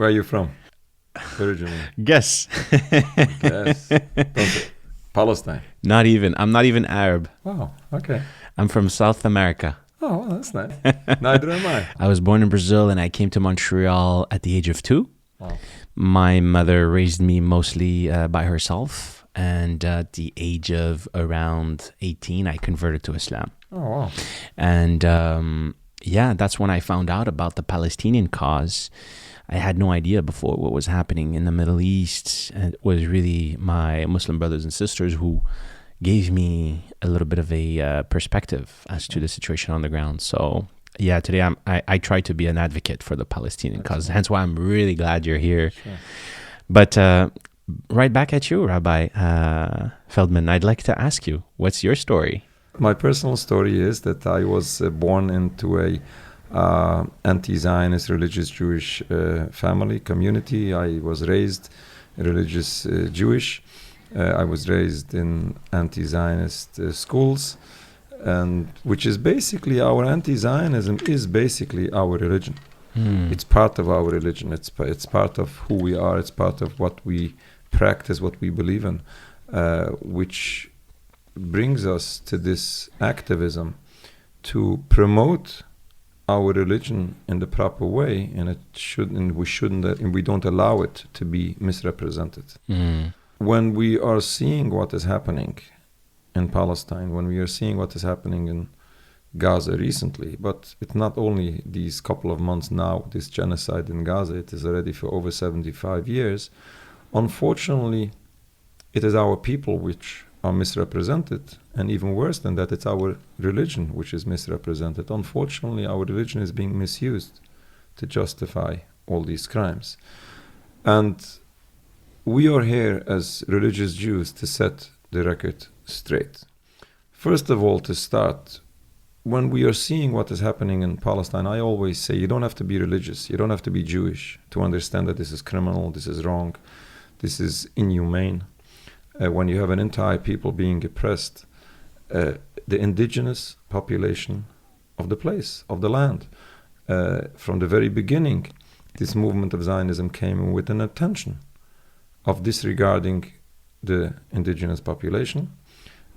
Where are you from originally? Guess. Yes. Palestine. Not even. I'm not even Arab. Wow. Okay. I'm from South America. Oh, well, that's nice. Neither am I. I was born in Brazil and I came to Montreal at the age of 2. Wow. My mother raised me mostly by herself. And at the age of around 18, I converted to Islam. Oh, wow. And that's when I found out about the Palestinian cause. I had no idea before what was happening in the Middle East. And it was really my Muslim brothers and sisters who gave me a little bit of a perspective as to the situation on the ground. So, today I try to be an advocate for the Palestinian cause. Hence why I'm really glad you're here. Sure. But right back at you, Rabbi Feldman, I'd like to ask you, what's your story? My personal story is that I was born into a anti-Zionist religious Jewish family community. I was raised religious Jewish. I was raised in anti-Zionist schools, and which is basically our anti-Zionism is basically our religion. It's part of our religion. It's part of who we are. It's part of what we practice, what we believe in, which brings us to this activism to promote our religion in the proper way, and we don't allow it to be misrepresented. When we are seeing what is happening in Palestine, when we are seeing what is happening in Gaza recently, but it's not only these couple of months now, this genocide in Gaza, it is already for over 75 years. Unfortunately, it is our people which are misrepresented, and even worse than that, it's our religion which is misrepresented. Unfortunately, our religion is being misused to justify all these crimes. And we are here as religious Jews to set the record straight. First of all, to start, when we are seeing what is happening in Palestine, I always say you don't have to be religious, you don't have to be Jewish to understand that this is criminal, this is wrong, this is inhumane. When you have an entire people being oppressed, the indigenous population of the place, of the land, from the very beginning, this movement of Zionism came with an intention of disregarding the indigenous population,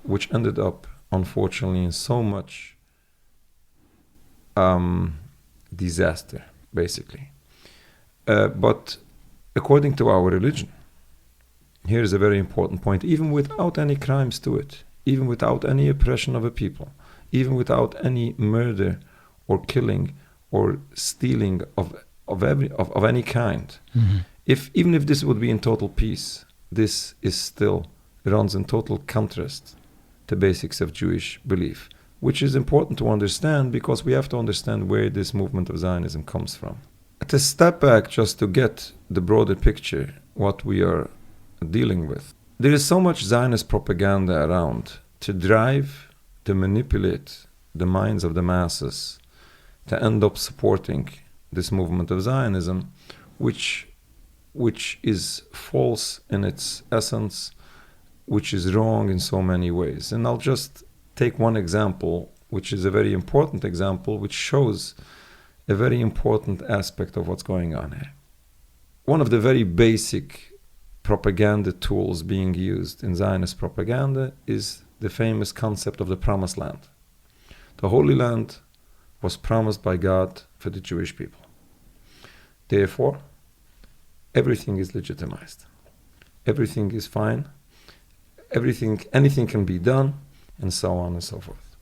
which ended up, unfortunately, in so much disaster, basically. But according to our religion, here is a very important point, even without any crimes to it, even without any oppression of a people, even without any murder or killing or stealing of any kind, even if this would be in total peace, this is still runs in total contrast to basics of Jewish belief, which is important to understand because we have to understand where this movement of Zionism comes from. To step back just to get the broader picture, what we are dealing with. There is so much Zionist propaganda around to drive, to manipulate the minds of the masses, to end up supporting this movement of Zionism, which is false in its essence, which is wrong in so many ways. And I'll just take one example, which is a very important example, which shows a very important aspect of what's going on here. One of the very basic propaganda tools being used in Zionist propaganda is the famous concept of the Promised Land. The Holy Land was promised by God for the Jewish people. Therefore, everything is legitimized. Everything is fine. Anything can be done, and so on and so forth.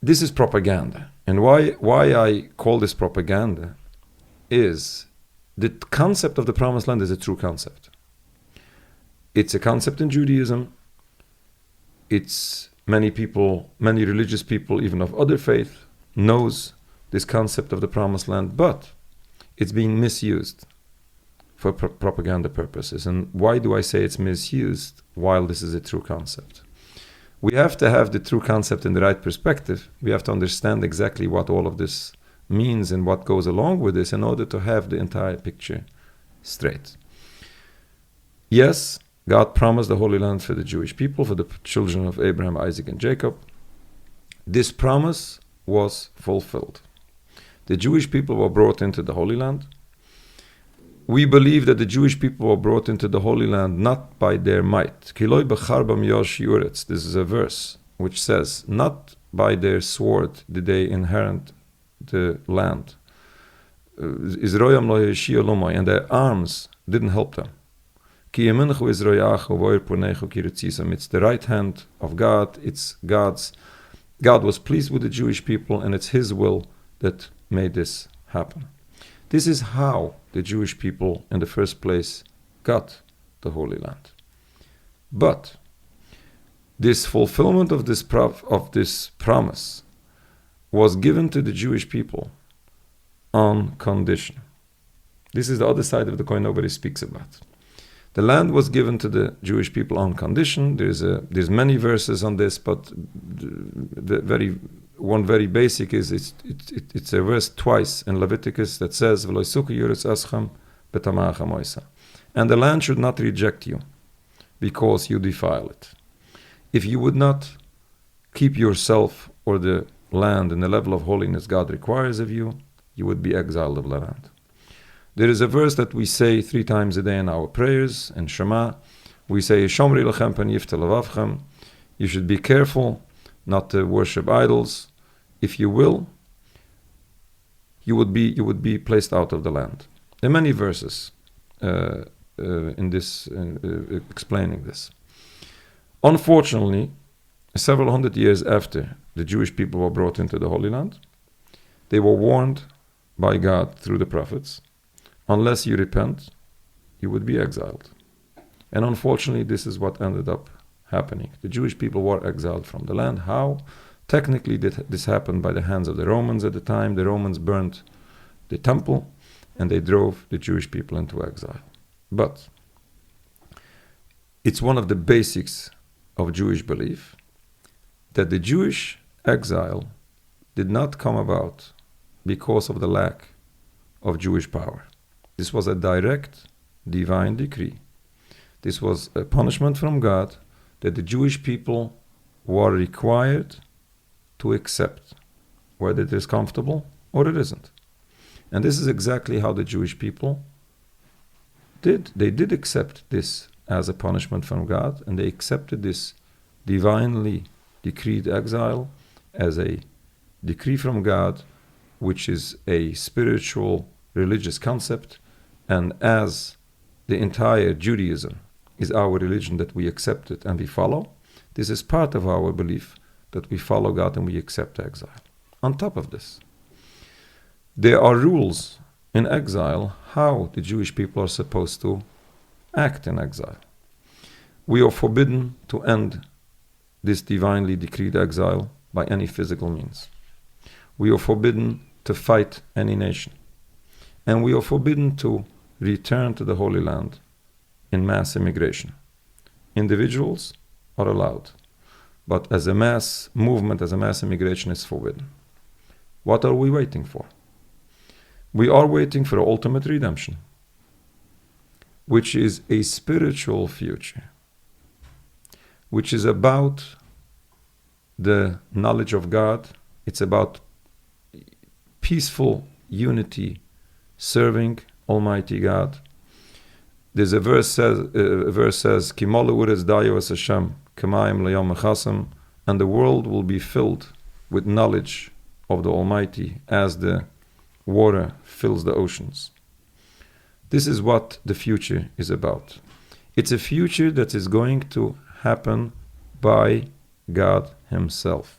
This is propaganda. And why I call this propaganda is the concept of the Promised Land is a true concept. It's a concept in Judaism. It's many religious people, even of other faith, knows this concept of the Promised Land, but it's being misused for propaganda purposes. And why do I say it's misused while this is a true concept? We have to have the true concept in the right perspective. We have to understand exactly what all of this means and what goes along with this in order to have the entire picture straight. Yes, God promised the Holy Land for the Jewish people, for the children of Abraham, Isaac, and Jacob. This promise was fulfilled. The Jewish people were brought into the Holy Land. we believe that the Jewish people were brought into the Holy Land not by their might. Kiloi bechar bam yosh yuretz. This is a verse which says, not by their sword did they inherit the land. And their arms didn't help them. It's the right hand of God. It's God's. God was pleased with the Jewish people, and it's His will that made this happen. This is how the Jewish people in the first place got the Holy Land. But this fulfillment of this promise was given to the Jewish people on condition. This is the other side of the coin nobody speaks about. The land was given to the Jewish people on condition. There's many verses on this, but one very basic is it's a verse twice in Leviticus that says, and the land should not reject you because you defile it. If you would not keep yourself or the land in the level of holiness God requires of you, you would be exiled of the land. There is a verse that we say 3 times a day in our prayers, in Shema. We say, Shomri lechem pen yifta levavchem. You should be careful not to worship idols. If you will, you would be placed out of the land. There are many verses in this explaining this. Unfortunately, several hundred years after the Jewish people were brought into the Holy Land, they were warned by God through the prophets, unless you repent, you would be exiled. And unfortunately, this is what ended up happening. The Jewish people were exiled from the land. How? Technically, this happened by the hands of the Romans at the time. The Romans burnt the temple, and they drove the Jewish people into exile. But it's one of the basics of Jewish belief that the Jewish exile did not come about because of the lack of Jewish power. This was a direct divine decree. This was a punishment from God that the Jewish people were required to accept, whether it is comfortable or it isn't. And this is exactly how the Jewish people did. They did accept this as a punishment from God, and they accepted this divinely decreed exile as a decree from God, which is a spiritual religious concept. And as the entire Judaism is our religion that we accept it and we follow, this is part of our belief that we follow God and we accept exile. On top of this, there are rules in exile how the Jewish people are supposed to act in exile. We are forbidden to end this divinely decreed exile by any physical means. We are forbidden to fight any nation. And we are forbidden to return to the Holy Land in mass immigration. Individuals are allowed, but as a mass movement, as a mass immigration is forbidden. What are we waiting for? We are waiting for ultimate redemption, which is a spiritual future, which is about the knowledge of God. It's about peaceful unity, serving Almighty God. There's a verse says, "Kimole uretz dayo es Hashem k'mayim leyom mechasem," and the world will be filled with knowledge of the Almighty as the water fills the oceans. This is what the future is about. It's a future that is going to happen by God Himself,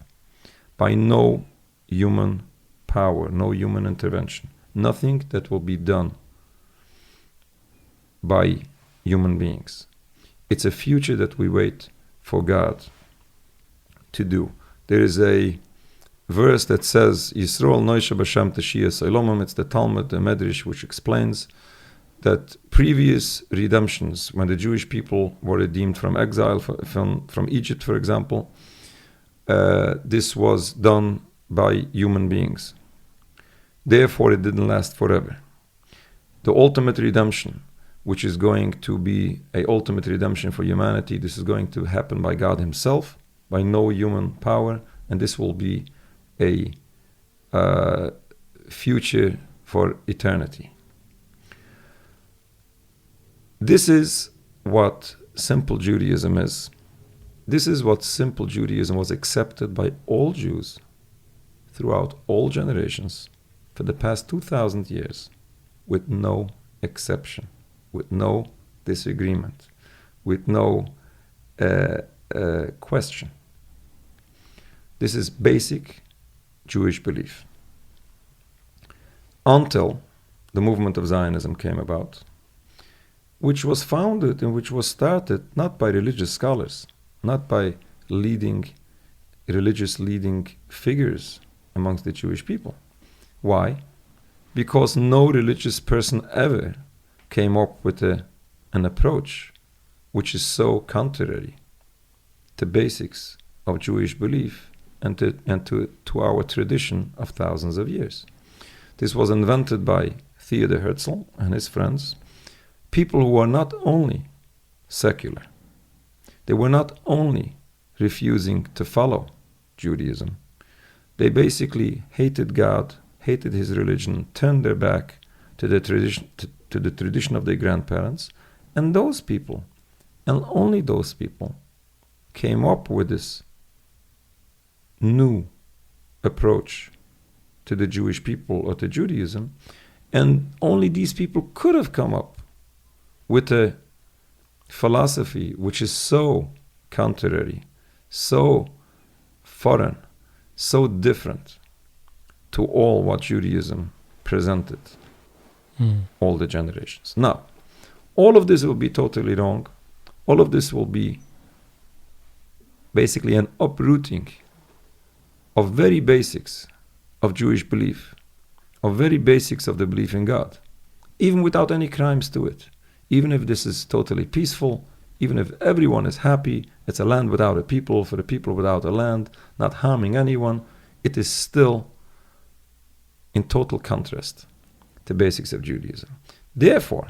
by no human power, no human intervention, nothing that will be done by human beings. It's a future that we wait for God to do. There is a verse that says, Yisrael noisha b'shem teshiyas olamim. It's the Talmud, the Medrash, which explains that previous redemptions, when the Jewish people were redeemed from exile, from Egypt, for example, this was done by human beings. Therefore, it didn't last forever. The ultimate redemption, which is going to be an ultimate redemption for humanity, this is going to happen by God Himself, by no human power, and this will be a future for eternity. This is what simple Judaism is. This is what simple Judaism was accepted by all Jews throughout all generations for the past 2,000 years, with no exception, with no disagreement, with no question. This is basic Jewish belief. Until the movement of Zionism came about, which was founded and which was started not by religious scholars, not by religious leading figures amongst the Jewish people. Why? Because no religious person ever came up with an approach which is so contrary to basics of Jewish belief and to our tradition of thousands of years. This was invented by Theodor Herzl and his friends, people who were not only secular, they were not only refusing to follow Judaism, they basically hated God, hated his religion, turned their back to the tradition of their grandparents, and those people, and only those people, came up with this new approach to the Jewish people or to Judaism, and only these people could have come up with a philosophy which is so contrary, so foreign, so different to all what Judaism presented all the generations. Now, all of this will be totally wrong. All of this will be basically an uprooting of very basics of Jewish belief, of very basics of the belief in God, even without any crimes to it. Even if this is totally peaceful, even if everyone is happy, it's a land without a people, for the people without a land, not harming anyone, it is still in total contrast to basics of Judaism. Therefore,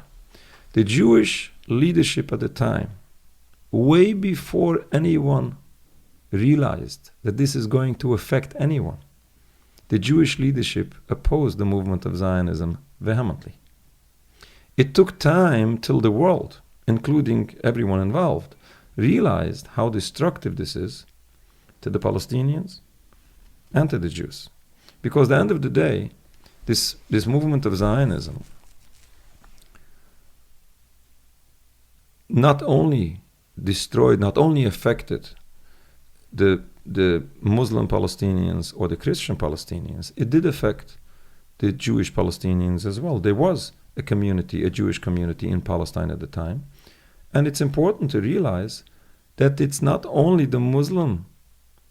the Jewish leadership at the time, way before anyone realized that this is going to affect anyone, the Jewish leadership opposed the movement of Zionism vehemently. It took time till the world, including everyone involved, realized how destructive this is to the Palestinians and to the Jews. Because at the end of the day, this movement of Zionism not only destroyed, not only affected the Muslim Palestinians or the Christian Palestinians, it did affect the Jewish Palestinians as well. There was a community, a Jewish community in Palestine at the time. And it's important to realize that it's not only the Muslim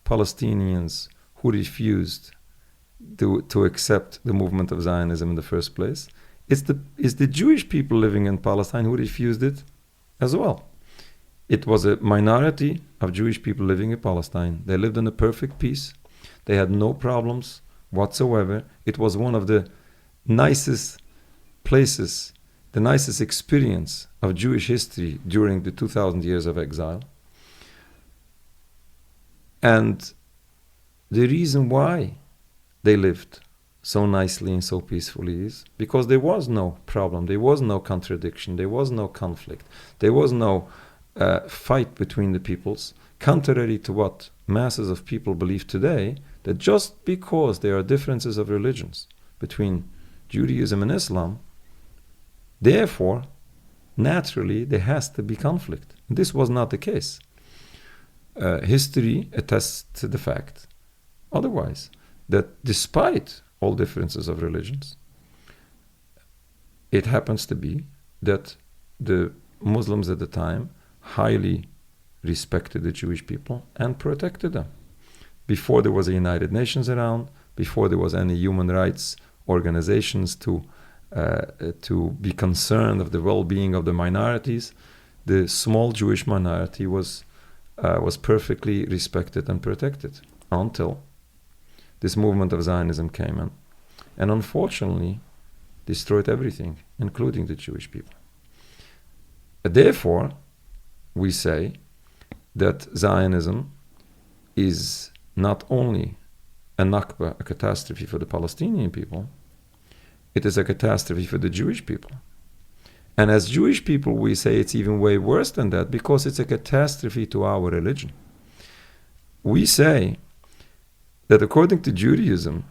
Palestinians who refused to accept the movement of Zionism in the first place. It's the Jewish people living in Palestine who refused it as well. It was a minority of Jewish people living in Palestine. They lived in a perfect peace. They had no problems whatsoever. It was one of the nicest places, the nicest experience of Jewish history during the 2,000 years of exile. And the reason why they lived so nicely and so peacefully is because there was no problem, there was no contradiction, there was no conflict, there was no fight between the peoples, contrary to what masses of people believe today, that just because there are differences of religions between Judaism and Islam, therefore, naturally, there has to be conflict. This was not the case. History attests to the fact, otherwise, that despite all differences of religions, it happens to be that the Muslims at the time highly respected the Jewish people and protected them. Before there was a United Nations around, before there was any human rights organizations to be concerned of the well-being of the minorities, the small Jewish minority was perfectly respected and protected until this movement of Zionism came in and unfortunately destroyed everything, including the Jewish people. Therefore, we say that Zionism is not only a Nakba, a catastrophe for the Palestinian people, it is a catastrophe for the Jewish people. And as Jewish people, we say it's even way worse than that because it's a catastrophe to our religion. We say that according to Judaism,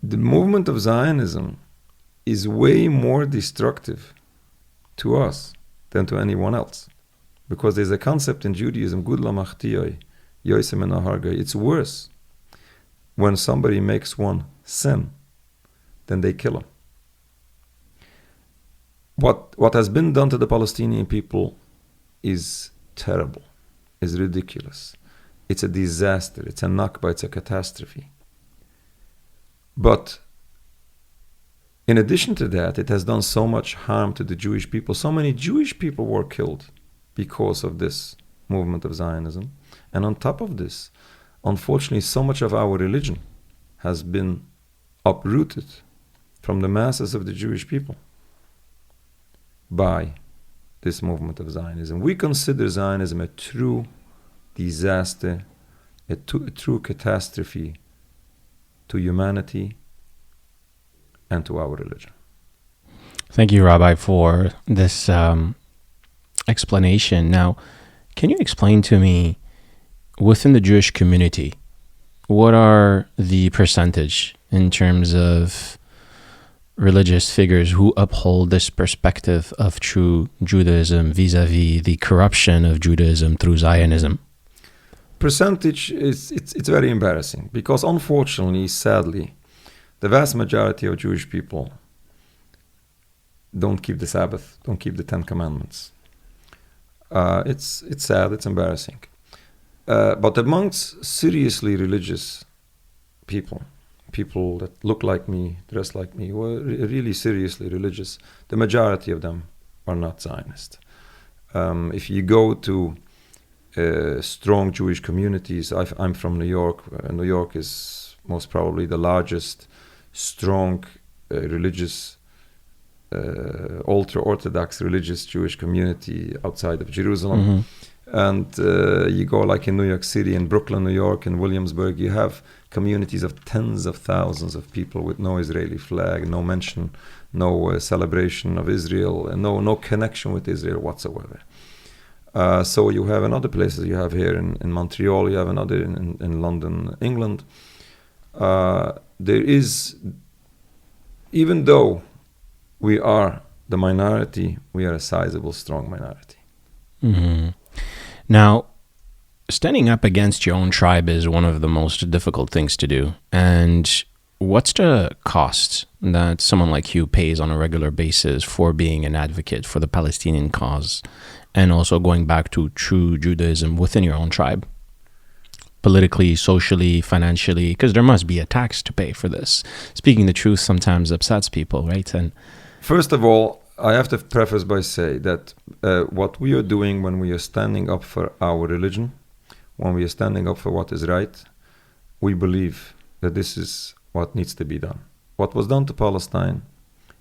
the movement of Zionism is way more destructive to us than to anyone else. Because there's a concept in Judaism, Gudla Machtiyoi, Yoisem and Ahargai. It's worse when somebody makes one sin than they kill him. What has been done to the Palestinian people is terrible, is ridiculous. It's a disaster, it's a nakba, it's a catastrophe. But in addition to that, it has done so much harm to the Jewish people. So many Jewish people were killed because of this movement of Zionism. And on top of this, unfortunately, so much of our religion has been uprooted from the masses of the Jewish people by this movement of Zionism. We consider Zionism a true disaster, a true catastrophe to humanity and to our religion. Thank you, Rabbi, for this explanation. Now, can you explain to me, within the Jewish community, what are the percentage in terms of religious figures who uphold this perspective of true Judaism vis-a-vis the corruption of Judaism through Zionism? Percentage it's very embarrassing because unfortunately, sadly, the vast majority of Jewish people don't keep the Sabbath, don't keep the Ten Commandments. It's sad, it's embarrassing. But amongst seriously religious people that look like me, dress like me, who are really seriously religious, the majority of them are not Zionist. If you go to strong Jewish communities, I'm from New York. New York is most probably the largest strong religious, ultra-Orthodox religious Jewish community outside of Jerusalem. Mm-hmm. And you go like in New York City, in Brooklyn, New York, in Williamsburg, you have communities of tens of thousands of people with no Israeli flag, no mention, no celebration of Israel, and no connection with Israel whatsoever. So you have in other places, you have here in Montreal, you have another in London, England. There is, even though we are the minority, we are a sizable, strong minority. Mm-hmm. Now, standing up against your own tribe is one of the most difficult things to do. And what's the cost that someone like you pays on a regular basis for being an advocate for the Palestinian cause and also going back to true Judaism within your own tribe? Politically, socially, financially, because there must be a tax to pay for this. Speaking the truth sometimes upsets people, right? And first of all, I have to preface by saying that what we are doing when we are standing up for our religion, when we are standing up for what is right, we believe that this is what needs to be done. What was done to Palestine,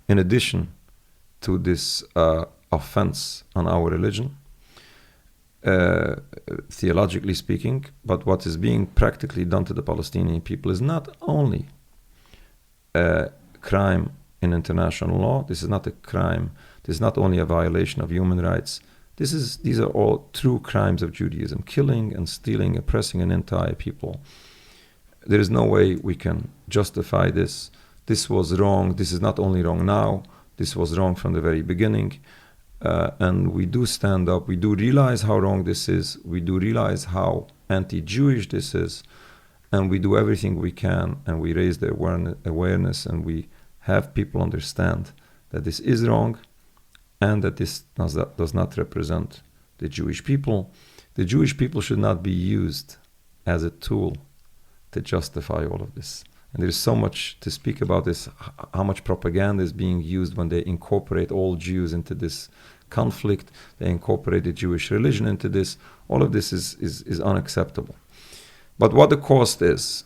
in addition to this offense on our religion, theologically speaking, but what is being practically done to the Palestinian people is not only a crime in international law. This is not a crime. This is not only a violation of human rights. These are all true crimes of Judaism: killing and stealing, oppressing an entire people. There is no way we can justify this. This was wrong. This is not only wrong now. This was wrong from the very beginning. And we do stand up. We do realize how wrong this is. We do realize how anti-Jewish this is. And we do everything we can. And we raise the awareness, and we have people understand that this is wrong and that this does not represent the Jewish people. The Jewish people should not be used as a tool to justify all of this. And there's so much to speak about this, how much propaganda is being used when they incorporate all Jews into this conflict. They incorporate the Jewish religion into this. All of this is unacceptable. But what the cost is,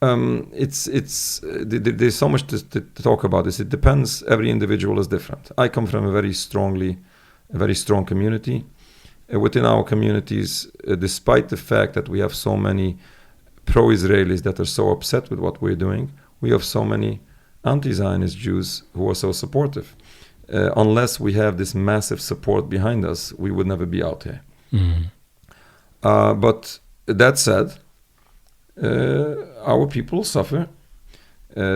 there's so much to talk about this. It depends. Every individual is different. I come from a very strong community. Within our communities, despite the fact that we have so many pro-Israelis that are so upset with what we're doing, we have so many anti-Zionist Jews who are so supportive. Unless we have this massive support behind us, we would never be out here. But that said, our people suffer.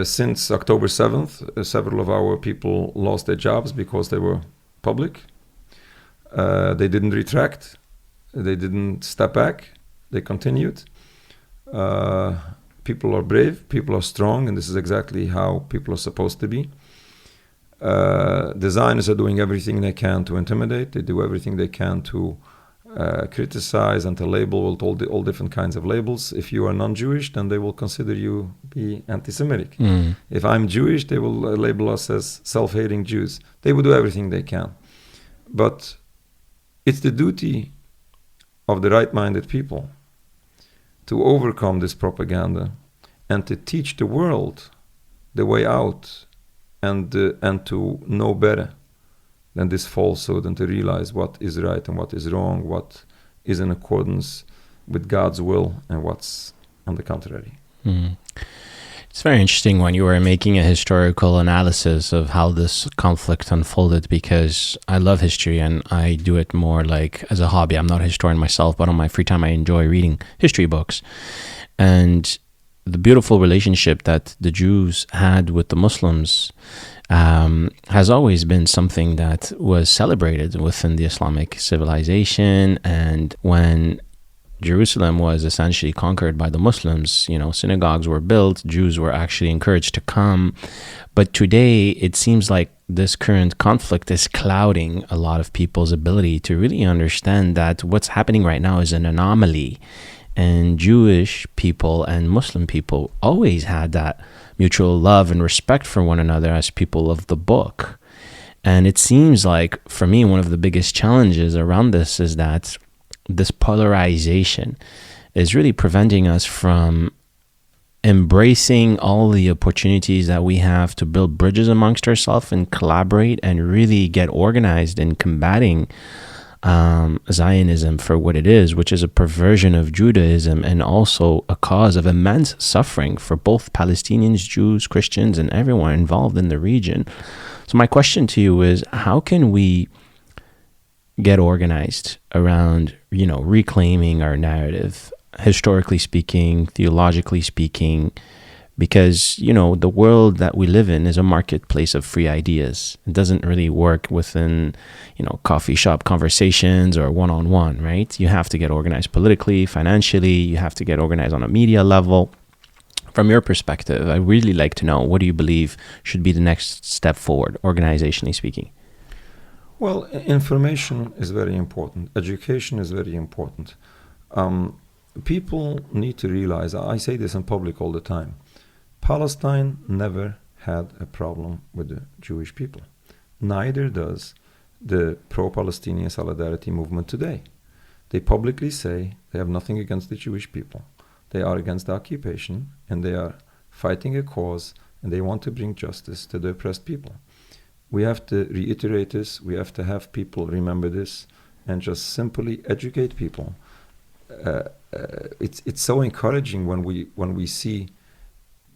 Since October 7th, several of our people lost their jobs because they were public. They didn't retract. They didn't step back. They continued. People are brave. People are strong. And this is exactly how people are supposed to be. The Zionists are doing everything they can to intimidate. They do everything they can to criticize and to label with all different kinds of labels. If you are non-Jewish, then they will consider you be anti-Semitic. If I'm Jewish, they will label us as self-hating Jews. They will do everything they can. But it's the duty of the right-minded people to overcome this propaganda and to teach the world the way out and to know better than this falsehood, and to realize what is right and what is wrong, what is in accordance with God's will and what's on the contrary. It's very interesting when you were making a historical analysis of how this conflict unfolded, because I love history and I do it more like as a hobby. I'm not a historian myself, but on my free time I enjoy reading history books. And the beautiful relationship that the Jews had with the Muslims has always been something that was celebrated within the Islamic civilization. And when Jerusalem was essentially conquered by the Muslims, synagogues were built, Jews were actually encouraged to come. But today, it seems like this current conflict is clouding a lot of people's ability to really understand that what's happening right now is an anomaly. And Jewish people and Muslim people always had that mutual love and respect for one another as people of the book. And it seems like, for me, one of the biggest challenges around this is that this polarization is really preventing us from embracing all the opportunities that we have to build bridges amongst ourselves and collaborate and really get organized in combating Zionism for what it is, which is a perversion of Judaism and also a cause of immense suffering for both Palestinians, Jews, Christians, and everyone involved in the region. So my question to you is, how can we get organized around, reclaiming our narrative, historically speaking, theologically speaking, because, the world that we live in is a marketplace of free ideas. It doesn't really work within, coffee shop conversations or one-on-one, right? You have to get organized politically, financially. You have to get organized on a media level. From your perspective, I'd really like to know, what do you believe should be the next step forward, organizationally speaking? Well, information is very important. Education is very important. People need to realize, I say this in public all the time, Palestine never had a problem with the Jewish people. Neither does the pro-Palestinian solidarity movement today. They publicly say they have nothing against the Jewish people. They are against the occupation, and they are fighting a cause, and they want to bring justice to the oppressed people. We have to reiterate this. We have to have people remember this and just simply educate people. It's so encouraging when we see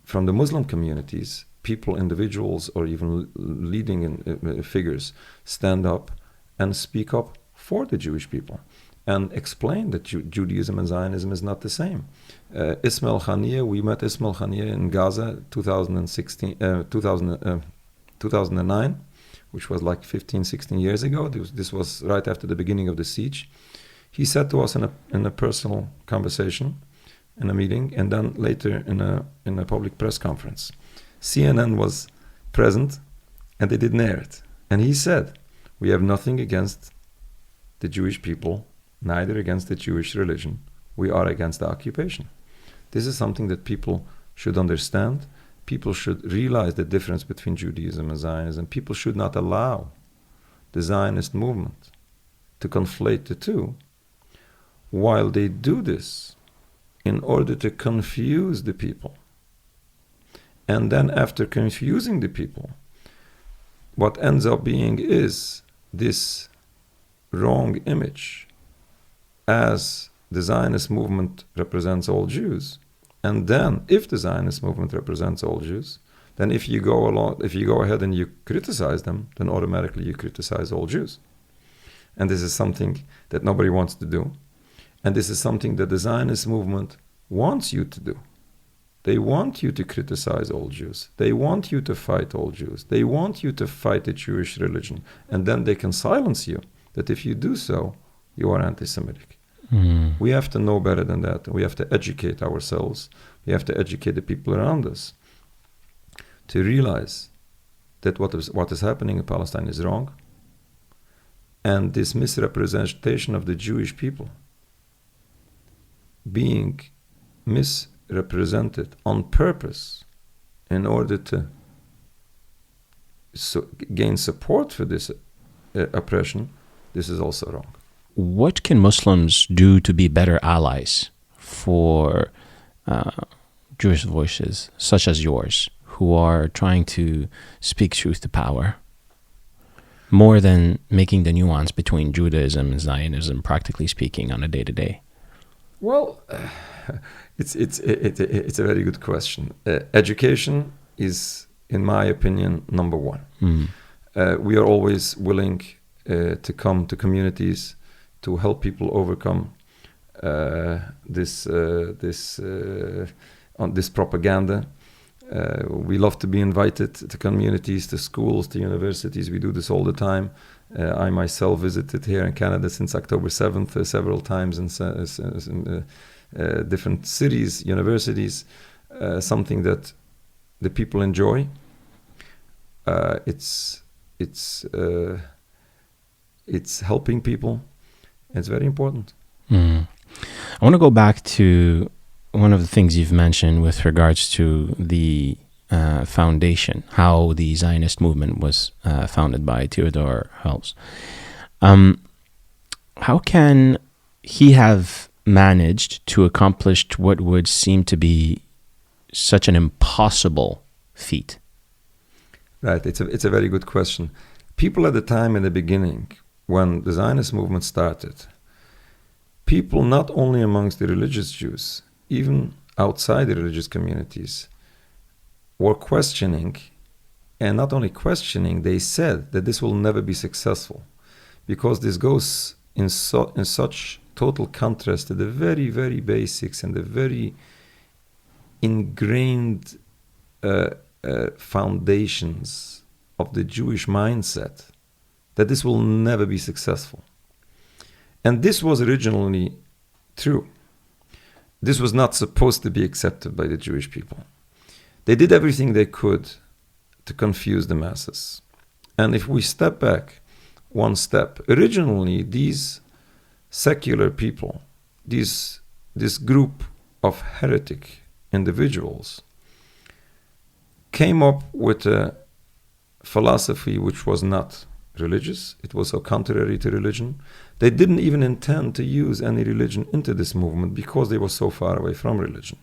from the Muslim communities, people, individuals, or even leading figures stand up and speak up for the Jewish people and explain that Judaism and Zionism is not the same. Ismail Haniyeh, we met Ismail Haniyeh in Gaza 2009, which was like 15, 16 years ago. This was right after the beginning of the siege. He said to us in a personal conversation, in a meeting, and then later in a public press conference. CNN was present, and they didn't air it. And he said, we have nothing against the Jewish people, neither against the Jewish religion. We are against the occupation. This is something that people should understand. People should realize the difference between Judaism and Zionism. People should not allow the Zionist movement to conflate the two. While they do this in order to confuse the people, and then after confusing the people, what ends up being is this wrong image as the Zionist movement represents all Jews. And then, if the Zionist movement represents all Jews, then if you go ahead and you criticize them, then automatically you criticize all Jews. And this is something that nobody wants to do. And this is something that the Zionist movement wants you to do. They want you to criticize all Jews. They want you to fight all Jews. They want you to fight the Jewish religion. And then they can silence you, that if you do so, you are anti-Semitic. We have to know better than that. We have to educate ourselves. We have to educate the people around us to realize that what is happening in Palestine is wrong. And this misrepresentation of the Jewish people being misrepresented on purpose in order to gain support for this oppression, this is also wrong. What can Muslims do to be better allies for Jewish voices, such as yours, who are trying to speak truth to power, more than making the nuance between Judaism and Zionism, practically speaking, on a day-to-day? Well, it's a very good question. Education is, in my opinion, number one. We are always willing to come to communities to help people overcome this propaganda. We love to be invited to communities, to schools, to universities. We do this all the time. I myself visited here in Canada since October 7th several times in different cities, universities, something that the people enjoy. It's helping people. It's very important. I want to go back to one of the things you've mentioned with regards to the foundation, how the Zionist movement was founded by Theodor Herzl. How can he have managed to accomplish what would seem to be such an impossible feat? Right, it's a very good question. People at the time in the beginning, when the Zionist movement started, people not only amongst the religious Jews, even outside the religious communities, were questioning, and not only questioning, they said that this will never be successful, because this goes in such total contrast to the very, very basics and the very ingrained foundations of the Jewish mindset, that this will never be successful. And this was originally true. This was not supposed to be accepted by the Jewish people. They did everything they could to confuse the masses. And if we step back one step, originally these secular people, this group of heretic individuals, came up with a philosophy which was not religious. It was so contrary to religion. They didn't even intend to use any religion into this movement because they were so far away from religion.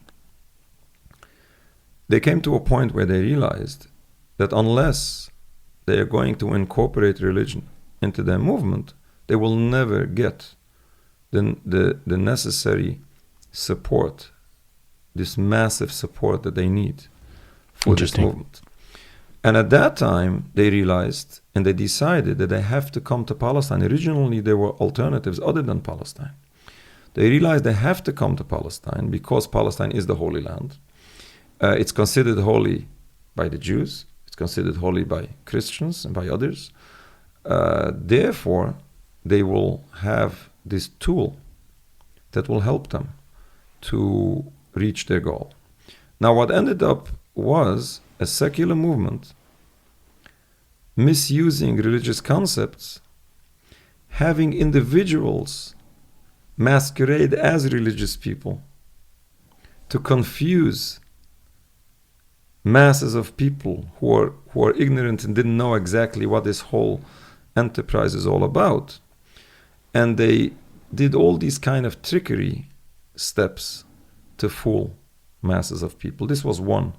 They came to a point where they realized that unless they are going to incorporate religion into their movement, they will never get the necessary support, this massive support that they need for this movement. And at that time, they realized and they decided that they have to come to Palestine. Originally, there were alternatives other than Palestine. They realized they have to come to Palestine because Palestine is the Holy Land. It's considered holy by the Jews. It's considered holy by Christians and by others. Therefore, they will have this tool that will help them to reach their goal. Now, what ended up was a secular movement misusing religious concepts, having individuals masquerade as religious people to confuse masses of people who are ignorant and didn't know exactly what this whole enterprise is all about. And they did all these kind of trickery steps to fool masses of people. This was one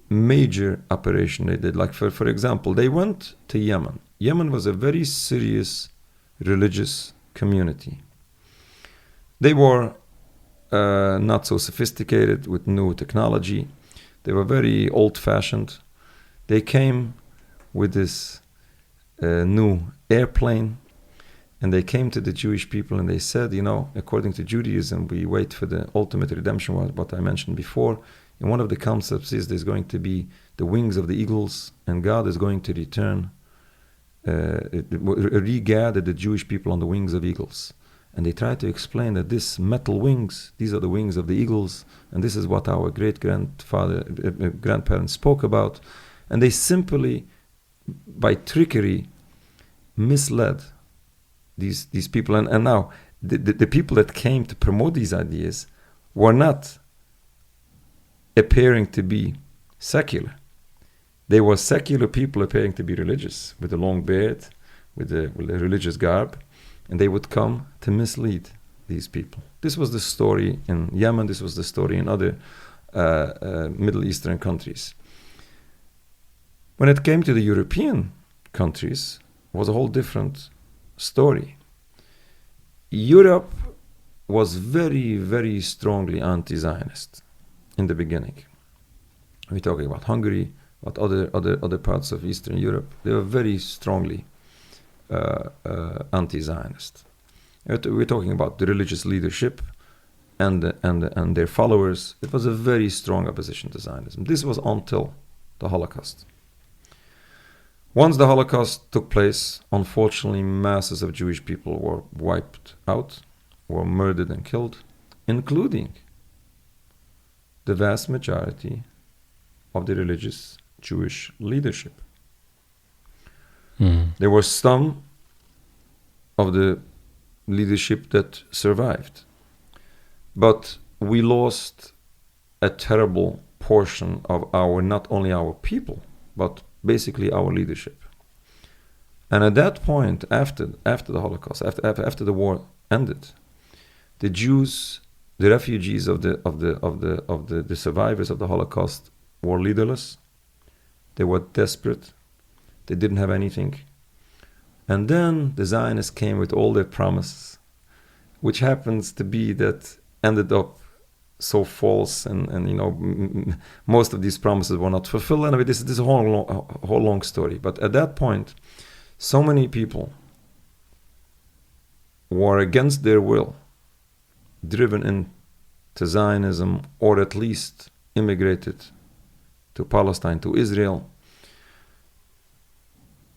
major operation they did. Like for example, they went to Yemen. Yemen was a very serious religious community. They were not so sophisticated with new technology. They were very old-fashioned. They came with this new airplane, and they came to the Jewish people and they said, according to Judaism, we wait for the ultimate redemption, what I mentioned before. And one of the concepts is there's going to be the wings of the eagles, and God is going to return, regather the Jewish people on the wings of eagles. And they try to explain that this metal wings, these are the wings of the eagles, and this is what our grandparents spoke about. And they simply, by trickery, misled these people. And now, the people that came to promote these ideas were not appearing to be secular. They were secular people appearing to be religious, with a long beard, with a religious garb, and they would come to mislead these people. This was the story in Yemen, this was the story in other Middle Eastern countries. When it came to the European countries, it was a whole different story. Europe was very, very strongly anti-Zionist in the beginning. We're talking about Hungary, about other parts of Eastern Europe. They were very strongly anti-Zionist. We're talking about the religious leadership and their followers. It was a very strong opposition to Zionism. This was until the Holocaust. Once the Holocaust took place, unfortunately, masses of Jewish people were wiped out, were murdered and killed, including the vast majority of the religious Jewish leadership. There were some of the leadership that survived, but we lost a terrible portion of not only our people, but basically our leadership. And at that point, after the Holocaust, after the war ended, the Jews, the refugees of the survivors of the Holocaust, were leaderless. They were desperate. They didn't have anything. And then the Zionists came with all their promises, which happens to be that ended up so false, and most of these promises were not fulfilled. Anyway, this is a whole long story. But at that point, so many people were against their will driven into Zionism, or at least immigrated to Palestine, to Israel.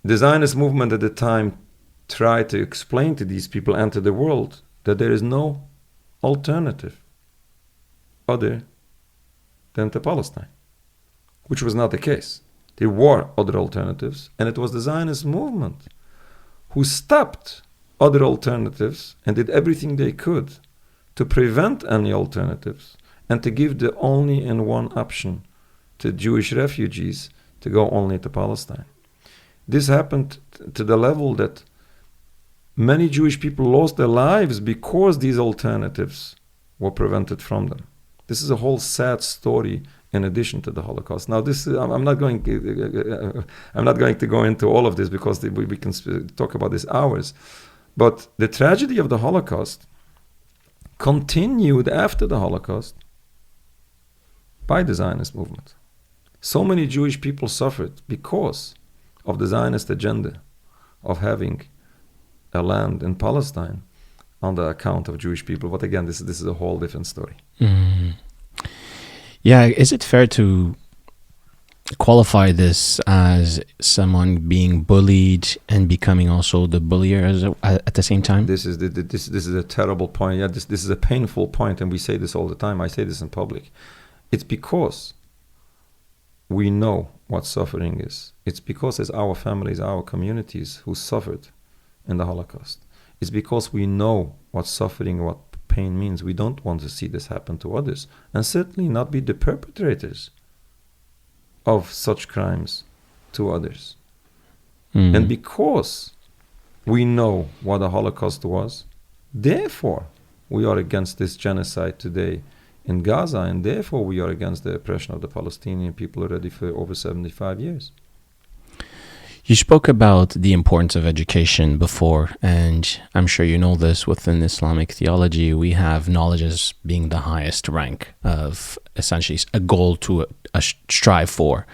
The Zionist movement at the time tried to explain to these people and to the world that there is no alternative other than to Palestine, which was not the case. There were other alternatives, and it was the Zionist movement who stopped other alternatives and did everything they could to prevent any alternatives and to give the only and one option to Jewish refugees to go only to Palestine. This happened to the level that many Jewish people lost their lives because these alternatives were prevented from them. This is a whole sad story in addition to the Holocaust. Now, I'm not going to go into all of this because we can talk about this hours. But the tragedy of the Holocaust continued after the Holocaust by the Zionist movement. So many Jewish people suffered because of the Zionist agenda of having a land in Palestine on the account of Jewish people. But again, this is a whole different story. Yeah, is it fair to qualify this as someone being bullied and becoming also the bullier at the same time? This is a terrible point. Yeah, this is a painful point, and we say this all the time. I say this in public. It's because we know what suffering is. It's because it's our families, our communities who suffered in the Holocaust. It's because we know what suffering, what pain means. We don't want to see this happen to others, and certainly not be the perpetrators of such crimes to others. And because we know what the Holocaust was, therefore we are against this genocide today in Gaza, and therefore we are against the oppression of the Palestinian people already for over 75 years. You spoke about the importance of education before, and I'm sure you know this within Islamic theology. We have knowledge as being the highest rank of essentially a goal to strive for.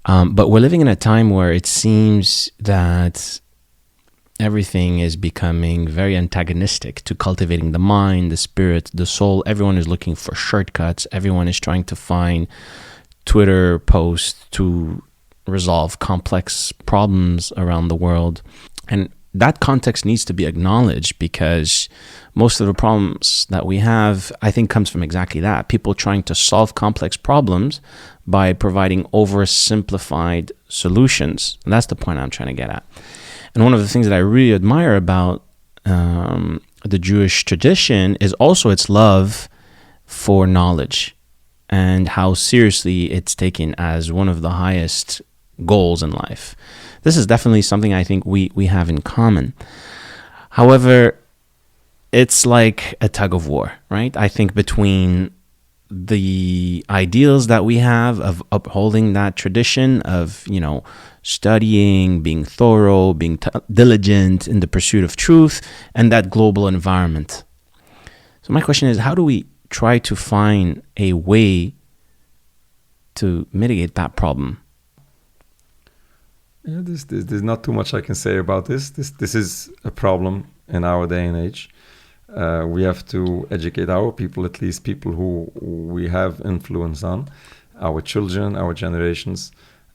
But we're living in a time where it seems that everything is becoming very antagonistic to cultivating the mind, the spirit, the soul. Everyone is looking for shortcuts. Everyone is trying to find Twitter posts to resolve complex problems around the world. And that context needs to be acknowledged, because most of the problems that we have, I think, comes from exactly that. People trying to solve complex problems by providing oversimplified solutions. And that's the point I'm trying to get at. And one of the things that I really admire about the Jewish tradition is also its love for knowledge and how seriously it's taken as one of the highest goals in life. This is definitely something I think we have in common. However, it's like a tug of war, right? I think between the ideals that we have of upholding that tradition of, studying, being thorough, being diligent in the pursuit of truth, and that global environment. So my question is, how do we try to find a way to mitigate that problem? Yeah, there's not too much I can say about this. This is a problem in our day and age. We have to educate our people, at least people who we have influence on, our children, our generations.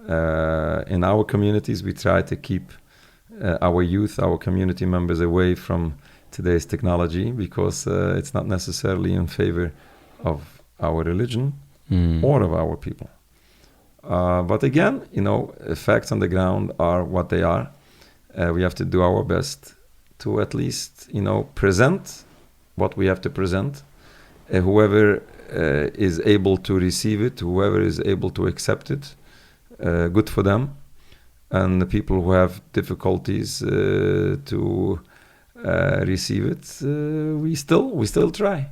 In our communities, we try to keep our youth, our community members away from today's technology, because it's not necessarily in favor of our religion or of our people. But again, facts on the ground are what they are. We have to do our best to at least, present what we have to present. Whoever is able to receive it, whoever is able to accept it, good for them. And the people who have difficulties to receive it, we still try.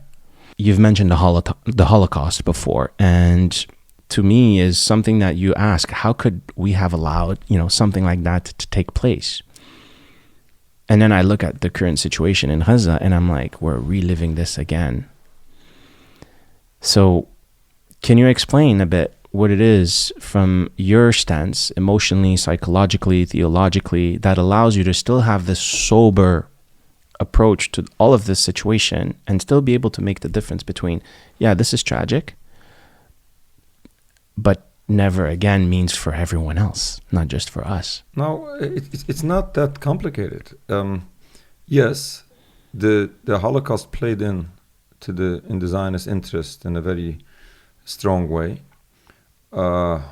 You've mentioned the Holocaust before, and to me is something that you ask, how could we have allowed, something like that to take place? And then I look at the current situation in Gaza and I'm like, we're reliving this again. So can you explain a bit what it is from your stance, emotionally, psychologically, theologically, that allows you to still have this sober approach to all of this situation and still be able to make the difference between, yeah, this is tragic, but never again means for everyone else, not just for us? No, it's not that complicated. Yes, the Holocaust played in the Zionist interest in a very strong way. The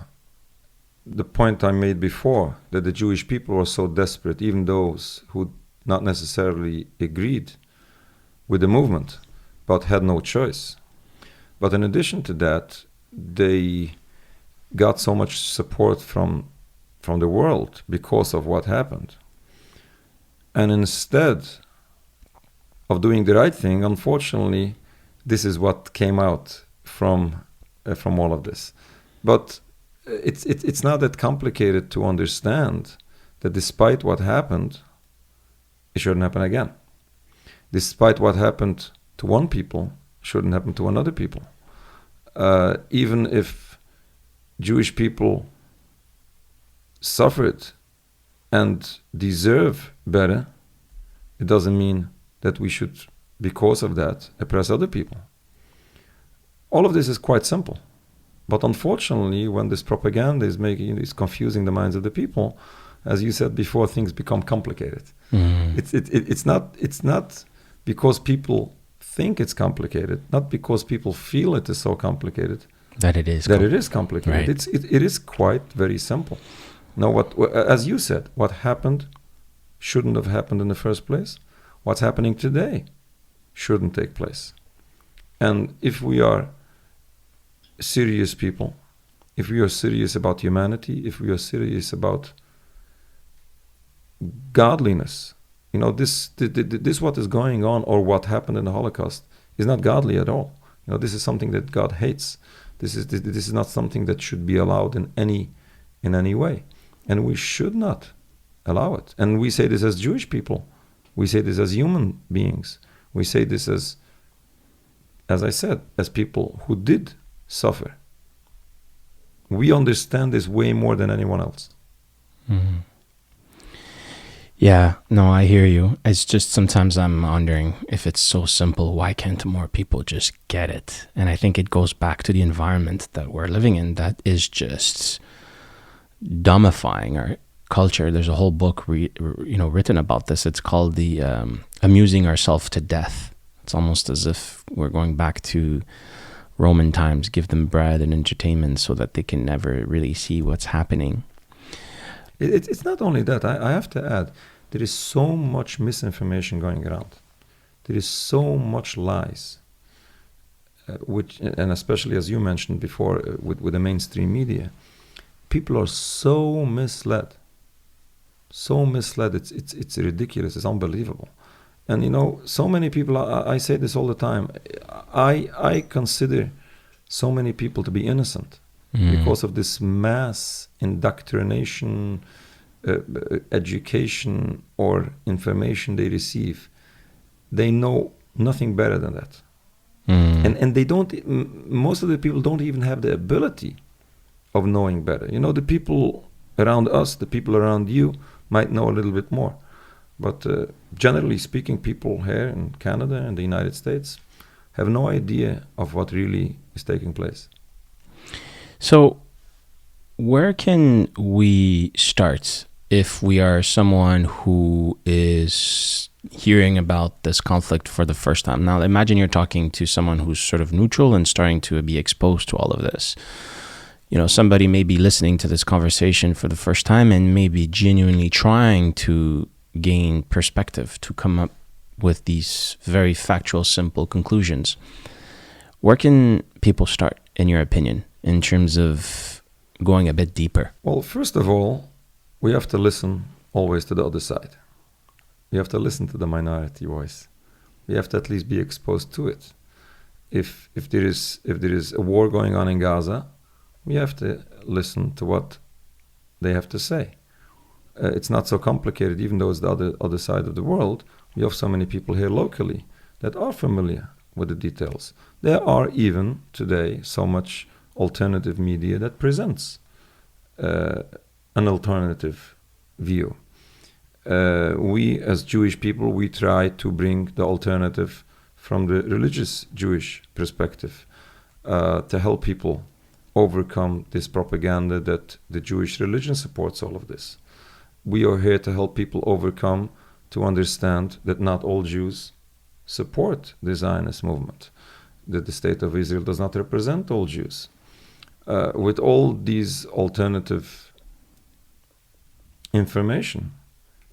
point I made before, that the Jewish people were so desperate, even those who not necessarily agreed with the movement, but had no choice. But in addition to that, they got so much support from the world because of what happened. And instead of doing the right thing, unfortunately, this is what came out from all of this. But it's not that complicated to understand that despite what happened, it shouldn't happen again. Despite what happened to one people, shouldn't happen to another people. Even if Jewish people suffered and deserve better, it doesn't mean that we should, because of that, oppress other people. All of this is quite simple. But unfortunately, when this propaganda is confusing the minds of the people, as you said before, things become complicated. It's not because people think it's complicated, not because people feel it is so complicated, that it is complicated. Right. It is quite very simple. Now, as you said, what happened shouldn't have happened in the first place. What's happening today shouldn't take place. And if we are serious people, if we are serious about humanity, if we are serious about godliness, this what is going on, or what happened in the Holocaust, is not godly at all. This is something that God hates. This is not something that should be allowed in any way. And we should not allow it. And we say this as Jewish people. We say this as human beings. We say this as I said, as people who did suffer. We understand this way more than anyone else. Mm-hmm. Yeah, no, I hear you. It's just sometimes I'm wondering if it's so simple, why can't more people just get it? And I think it goes back to the environment that we're living in that is just dumbifying our culture. There's a whole book written about this. It's called the Amusing Ourselves to Death. It's almost as if we're going back to Roman times, give them bread and entertainment so that they can never really see what's happening. It's not only that. I have to add, there is so much misinformation going around. There is so much lies, which, and especially as you mentioned before, with the mainstream media, people are so misled. So misled. It's ridiculous. It's unbelievable. And so many people. I say this all the time. I consider so many people to be innocent. Because of this mass indoctrination, education, or information they receive. They know nothing better than that. And they don't, most of the people don't even have the ability of knowing better. The people around us, the people around you might know a little bit more. But generally speaking, people here in Canada and the United States have no idea of what really is taking place. So where can we start if we are someone who is hearing about this conflict for the first time? Now, imagine you're talking to someone who's sort of neutral and starting to be exposed to all of this. Somebody may be listening to this conversation for the first time and maybe genuinely trying to gain perspective, to come up with these very factual, simple conclusions. Where can people start, in your opinion, in terms of going a bit deeper? Well, first of all, we have to listen always to the other side. We have to listen to the minority voice. We have to at least be exposed to it. If there is a war going on in Gaza, we have to listen to what they have to say. It's not so complicated, even though it's the other side of the world. We have so many people here locally that are familiar with the details. There are even today so much alternative media that presents an alternative view. We as Jewish people, we try to bring the alternative from the religious Jewish perspective to help people overcome this propaganda that the Jewish religion supports all of this. We are here to help people overcome, to understand that not all Jews support the Zionist movement, that the state of Israel does not represent all Jews. With all these alternative information,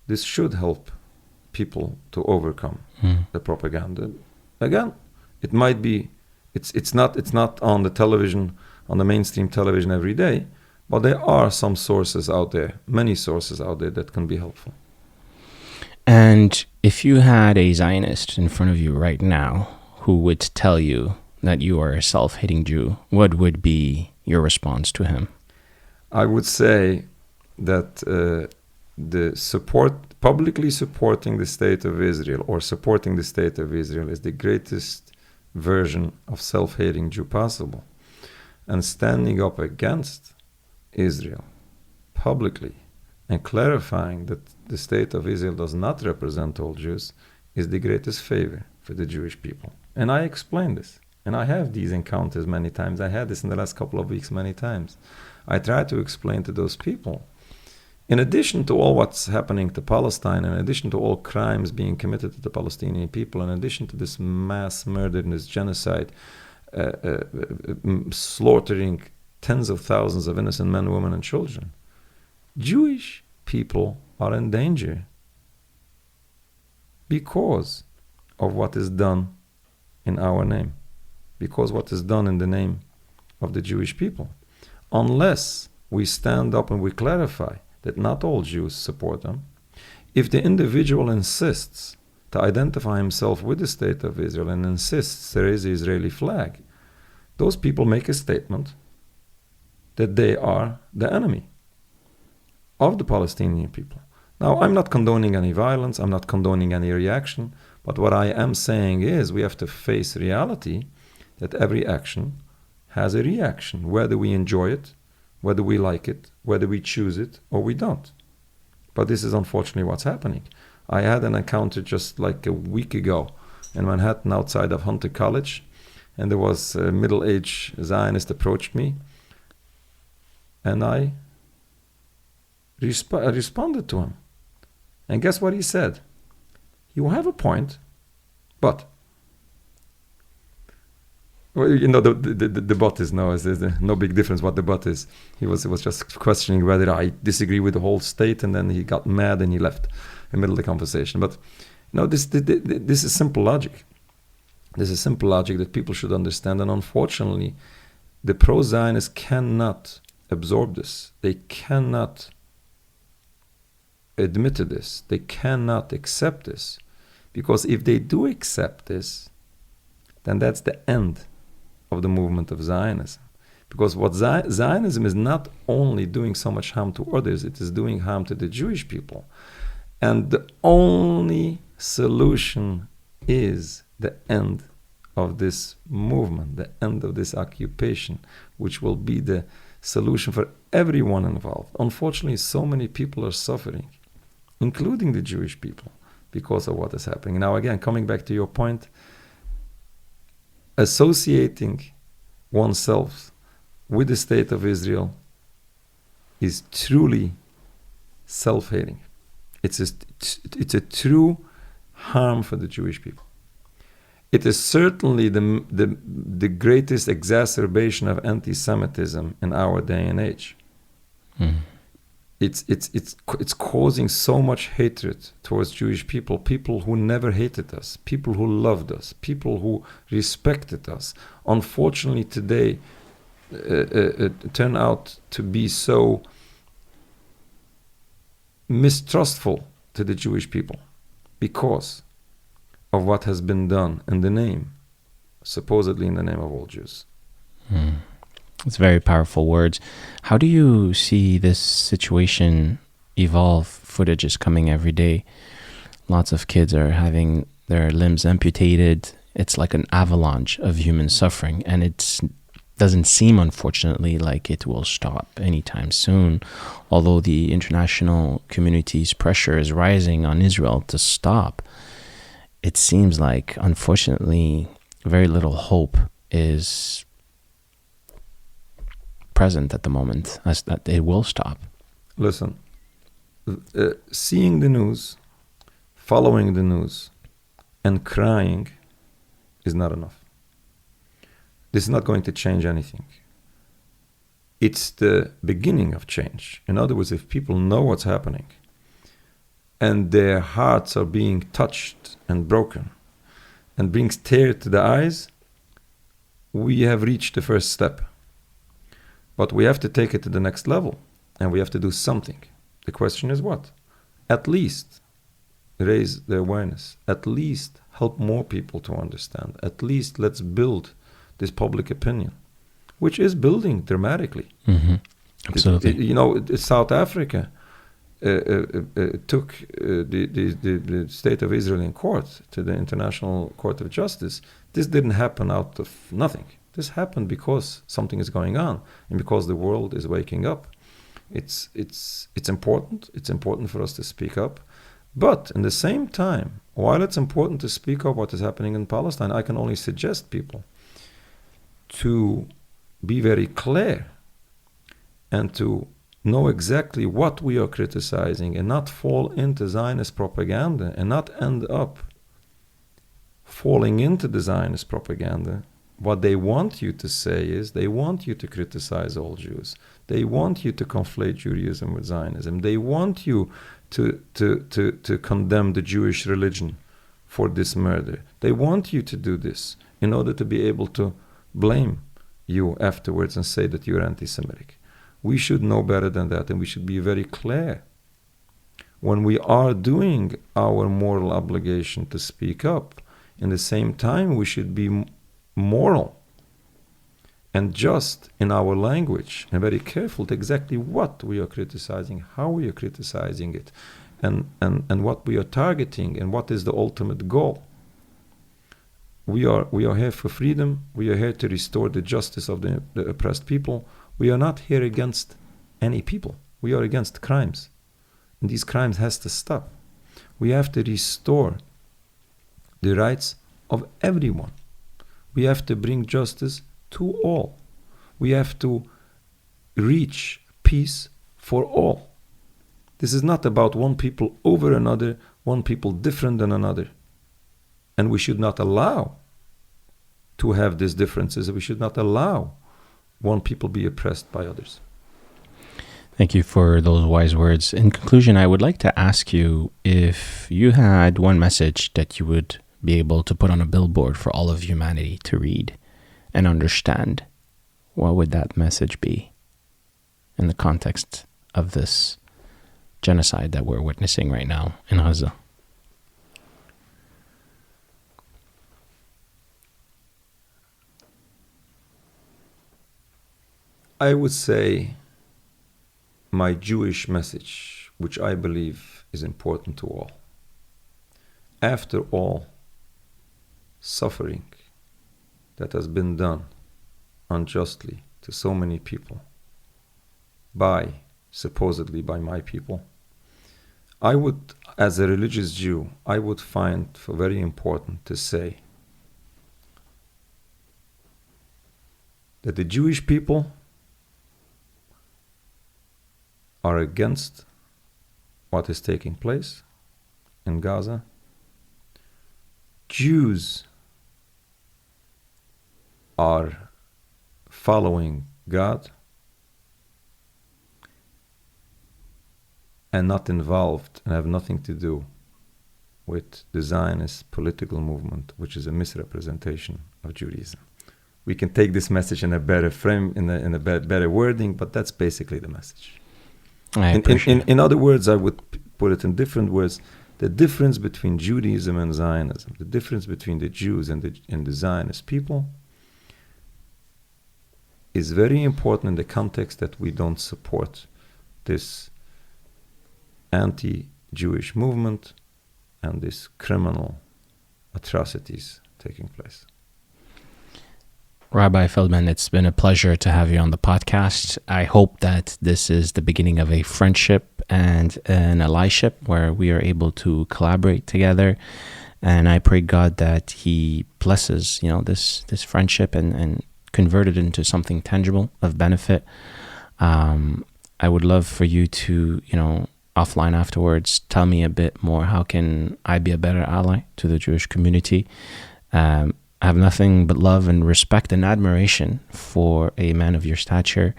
this should help people to overcome the propaganda. Again, it might be, it's not on the television, on the mainstream television every day, but there are some sources out there, many sources out there that can be helpful. And if you had a Zionist in front of you right now who would tell you that you are a self-hating Jew, what would be your response to him? I would say that publicly supporting the state of Israel or supporting the state of Israel is the greatest version of self-hating Jew possible. And standing up against Israel publicly and clarifying that the state of Israel does not represent all Jews is the greatest favor for the Jewish people. And I explain this. And I have these encounters many times. I had this in the last couple of weeks many times. I try to explain to those people, in addition to all what's happening to Palestine, in addition to all crimes being committed to the Palestinian people, in addition to this mass murder and this genocide, slaughtering tens of thousands of innocent men, women, and children, Jewish people are in danger because of what is done in our name, because what is done in the name of the Jewish people. Unless we stand up and we clarify that not all Jews support them, if the individual insists to identify himself with the state of Israel and insists there is the Israeli flag, those people make a statement that they are the enemy of the Palestinian people. Now, I'm not condoning any violence, I'm not condoning any reaction, but what I am saying is we have to face reality that every action has a reaction, whether we enjoy it, whether we like it, whether we choose it, or we don't. But this is unfortunately what's happening. I had an encounter just like a week ago in Manhattan outside of Hunter College, and there was a middle-aged Zionist approached me, and I responded to him. And guess what he said? You have a point, but... Well, you know, the but is no, there's no big difference what the but is. He was just questioning whether I disagree with the whole state, and then he got mad and he left in the middle of the conversation. But you know, this is simple logic. This is simple logic that people should understand, and unfortunately, the pro-Zionists cannot absorb this. They cannot admit to this. They cannot accept this, because if they do accept this, then that's the end of the movement of Zionism. Because what Zionism is not only doing so much harm to others, it is doing harm to the Jewish people. And the only solution is the end of this movement, the end of this occupation, which will be the solution for everyone involved. Unfortunately, so many people are suffering, including the Jewish people, because of what is happening. Now, again, coming back to your point, associating oneself with the state of Israel is truly self-hating. It's a true harm for the Jewish people. It is certainly the greatest exacerbation of anti-Semitism in our day and age. Mm. It's causing so much hatred towards Jewish people who never hated us, people who loved us, people who respected us. Unfortunately, today turn out to be so mistrustful to the Jewish people because of what has been done in the name, supposedly in the name of all Jews. Mm. It's very powerful words. How do you see this situation evolve? Footage is coming every day. Lots of kids are having their limbs amputated. It's like an avalanche of human suffering, and it doesn't seem, unfortunately, like it will stop anytime soon. Although the international community's pressure is rising on Israel to stop, it seems like, unfortunately, very little hope is present at the moment as that it will stop. Listen, seeing the news, following the news, and crying is not enough. This is not going to change anything. It's the beginning of change. In other words, if people know what's happening and their hearts are being touched and broken and brings tears to the eyes, we have reached the first step. But we have to take it to the next level, and we have to do something. The question is what? At least raise the awareness. At least help more people to understand. At least let's build this public opinion, which is building dramatically. Mm-hmm. Absolutely. South Africa took the state of Israel in court to the International Court of Justice. This didn't happen out of nothing. This happened because something is going on and because the world is waking up. It's important. It's important for us to speak up. But in the same time, while it's important to speak up what is happening in Palestine, I can only suggest people to be very clear and to know exactly what we are criticizing and not fall into Zionist propaganda and not end up falling into the Zionist propaganda. What they want you to say is they want you to criticize all Jews. They want you to conflate Judaism with Zionism. They want you to condemn the Jewish religion for this murder. They want you to do this in order to be able to blame you afterwards and say that you're anti-Semitic. We should know better than that, and we should be very clear. When we are doing our moral obligation to speak up, in the same time we should be moral and just in our language, and very careful to exactly what we are criticizing, how we are criticizing it, and what we are targeting, and what is the ultimate goal. We are here for freedom. We are here to restore the justice of the oppressed people. We are not here against any people. We are against crimes. And these crimes has to stop. We have to restore the rights of everyone. We have to bring justice to all. We have to reach peace for all. This is not about one people over another, one people different than another. And we should not allow to have these differences. We should not allow one people be oppressed by others. Thank you for those wise words. In conclusion, I would like to ask you if you had one message that you would be able to put on a billboard for all of humanity to read and understand, what would that message be in the context of this genocide that we're witnessing right now in Gaza? I would say my Jewish message, which I believe is important to all. After all suffering that has been done unjustly to so many people, supposedly by my people, I would, as a religious Jew, I would find very important to say that the Jewish people are against what is taking place in Gaza. Jews are following God and not involved and have nothing to do with the Zionist political movement, which is a misrepresentation of Judaism. We can take this message in a better frame, in a better wording, but that's basically the message. In other words, I would put it in different words. The difference between Judaism and Zionism, the difference between the Jews and the Zionist people, is very important in the context that we don't support this anti-Jewish movement and these criminal atrocities taking place. Rabbi Feldman, it's been a pleasure to have you on the podcast. I hope that this is the beginning of a friendship and an allyship where we are able to collaborate together. And I pray God that He blesses, this friendship and convert it into something tangible of benefit. I would love for you to, offline afterwards, tell me a bit more. How can I be a better ally to the Jewish community? I have nothing but love and respect and admiration for a man of your stature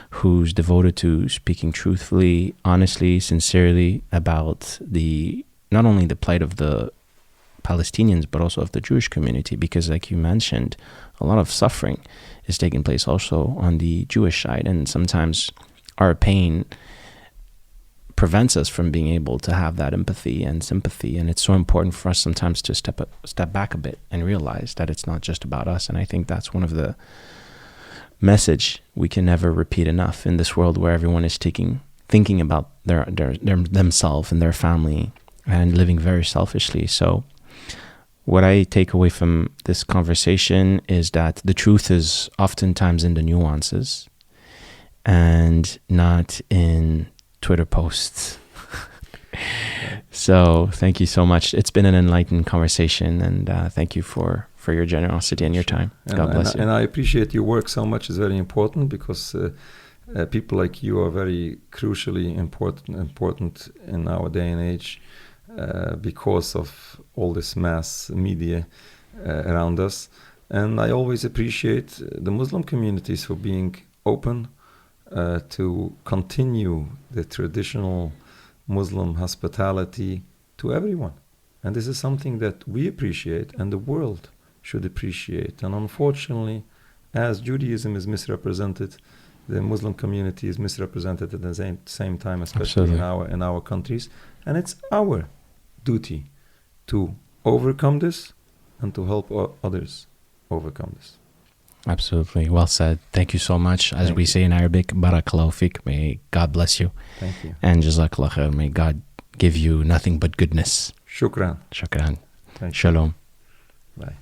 who's devoted to speaking truthfully, honestly, sincerely about not only the plight of the Palestinians, but also of the Jewish community, because like you mentioned, a lot of suffering is taking place also on the Jewish side, and sometimes our pain prevents us from being able to have that empathy and sympathy. And it's so important for us sometimes to step back a bit and realize that it's not just about us. And I think that's one of the message we can never repeat enough in this world where everyone is thinking about themselves and their family and living very selfishly. So what I take away from this conversation is that the truth is oftentimes in the nuances and not in Twitter posts. So thank you so much. It's been an enlightening conversation, and thank you for your generosity and your time. God bless you. And I appreciate your work so much. It's very important because people like you are very crucially important in our day and age because of all this mass media around us. And I always appreciate the Muslim communities for being open to continue the traditional Muslim hospitality to everyone. And this is something that we appreciate and the world should appreciate. And unfortunately, as Judaism is misrepresented, the Muslim community is misrepresented at the same time, especially in our countries. And it's our duty to overcome this and to help others overcome this. Absolutely. Well said. Thank you so much. As we say in Arabic, barakallahu fik. May God bless you. Thank you. And jazakallah khair. May God give you nothing but goodness. Shukran. Shukran. Thank you. Shalom. Bye.